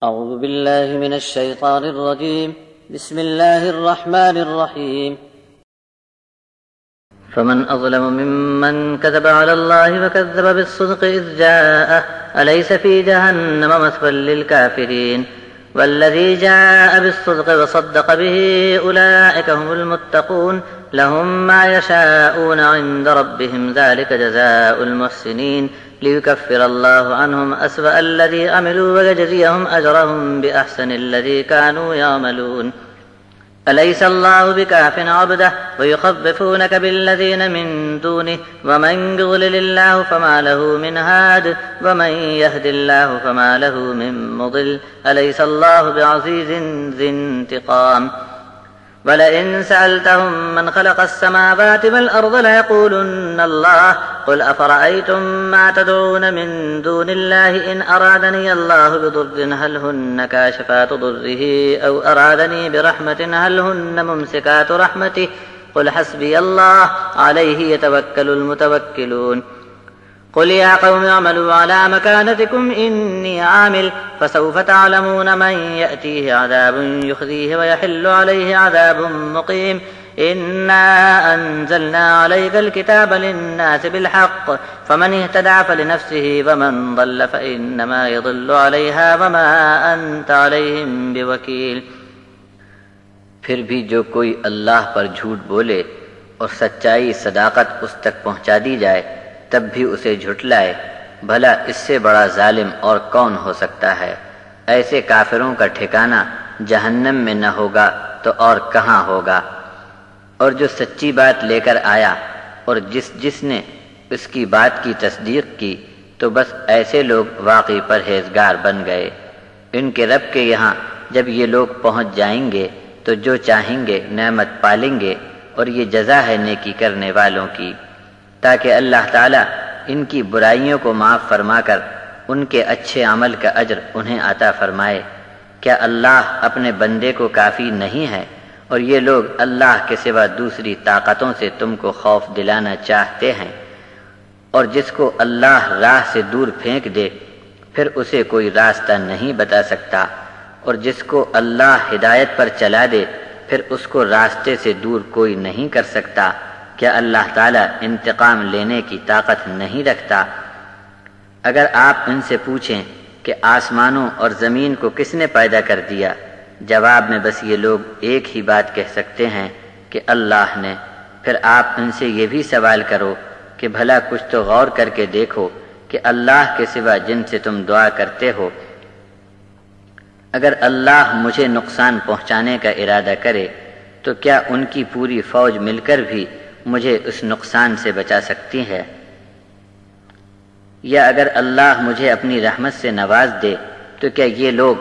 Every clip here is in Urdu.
أعوذ بالله من الشيطان الرجيم. بسم الله الرحمن الرحيم. فمن أظلم ممن كذب على الله وكذب بالصدق إذ جاءه أليس في جهنم مثوى للكافرين والذي جاء بالصدق وصدق به أولئك هم المتقون لهم ما يشاءون عند ربهم ذلك جزاء المحسنين ليكفر الله عنهم أسوأ الذي عملوا ويجزيهم أجرهم بأحسن الذي كانوا يعملون أليس الله بكاف عبده ويخففونك بالذين من دونه ومن يضلل الله فما له من هاد ومن يهد الله فما له من مضل أليس الله بعزيز ذي انتقام ولئن سألتهم من خلق السماوات والأرض ليقولن الله قل أفرأيتم ما تدعون من دون الله إن أرادني الله بضر هل هن كاشفات ضره أو أرادني برحمة هل هن ممسكات رحمته قل حسبي الله عليه يتوكل المتوكلون قل يا قوم اعملوا على مكانتكم إني عامل فسوف تعلمون من يأتيه عذاب يخزيه ويحل عليه عذاب مقيم إنا أنزلنا عليك الكتاب للناس بالحق فمن اهتدى فلنفسه ومن ضل فإنما يضل عليها وما أنت عليهم بوكيل۔ پھر بھی جو کوئی اللہ پر جھوٹ بولے اور سچائی صداقت اس تک پہنچا دی جائے تب بھی اسے جھٹلائے، بھلا اس سے بڑا ظالم اور کون ہو سکتا ہے؟ ایسے کافروں کا ٹھکانہ جہنم میں نہ ہوگا تو اور کہاں ہوگا؟ اور جو سچی بات لے کر آیا اور جس نے اس کی بات کی تصدیق کی تو بس ایسے لوگ واقعی پرہیزگار بن گئے۔ ان کے رب کے یہاں جب یہ لوگ پہنچ جائیں گے تو جو چاہیں گے نعمت پالیں گے، اور یہ جزا ہے نیکی کرنے والوں کی، تاکہ اللہ تعالیٰ ان کی برائیوں کو معاف فرما کر ان کے اچھے عمل کا اجر انہیں عطا فرمائے۔ کیا اللہ اپنے بندے کو کافی نہیں ہے؟ اور یہ لوگ اللہ کے سوا دوسری طاقتوں سے تم کو خوف دلانا چاہتے ہیں، اور جس کو اللہ راہ سے دور پھینک دے پھر اسے کوئی راستہ نہیں بتا سکتا، اور جس کو اللہ ہدایت پر چلا دے پھر اس کو راستے سے دور کوئی نہیں کر سکتا۔ کیا اللہ تعالیٰ انتقام لینے کی طاقت نہیں رکھتا؟ اگر آپ ان سے پوچھیں کہ آسمانوں اور زمین کو کس نے پیدا کر دیا، جواب میں بس یہ لوگ ایک ہی بات کہہ سکتے ہیں کہ اللہ نے۔ پھر آپ ان سے یہ بھی سوال کرو کہ بھلا کچھ تو غور کر کے دیکھو کہ اللہ کے سوا جن سے تم دعا کرتے ہو، اگر اللہ مجھے نقصان پہنچانے کا ارادہ کرے تو کیا ان کی پوری فوج مل کر بھی مجھے اس نقصان سے بچا سکتی ہے؟ یا اگر اللہ مجھے اپنی رحمت سے نواز دے تو کیا یہ لوگ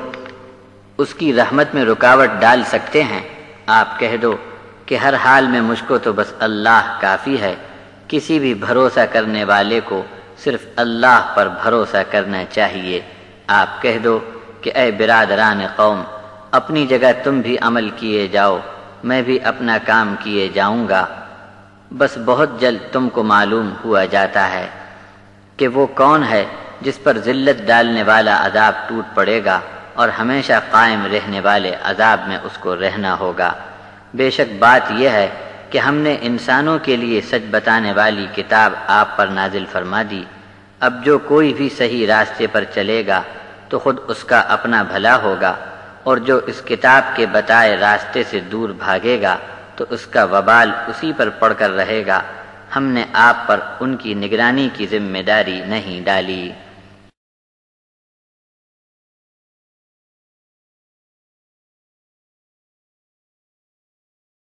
اس کی رحمت میں رکاوٹ ڈال سکتے ہیں؟ آپ کہہ دو کہ ہر حال میں مجھ کو تو بس اللہ کافی ہے۔ کسی بھی بھروسہ کرنے والے کو صرف اللہ پر بھروسہ کرنا چاہیے۔ آپ کہہ دو کہ اے برادران قوم، اپنی جگہ تم بھی عمل کیے جاؤ، میں بھی اپنا کام کیے جاؤں گا، بس بہت جلد تم کو معلوم ہوا جاتا ہے کہ وہ کون ہے جس پر ذلت ڈالنے والا عذاب ٹوٹ پڑے گا اور ہمیشہ قائم رہنے والے عذاب میں اس کو رہنا ہوگا۔ بے شک بات یہ ہے کہ ہم نے انسانوں کے لیے سچ بتانے والی کتاب آپ پر نازل فرما دی۔ اب جو کوئی بھی صحیح راستے پر چلے گا تو خود اس کا اپنا بھلا ہوگا، اور جو اس کتاب کے بتائے راستے سے دور بھاگے گا تو اس کا وبال اسی پر پڑ کر رہے گا۔ ہم نے آپ پر ان کی نگرانی کی ذمہ داری نہیں ڈالی۔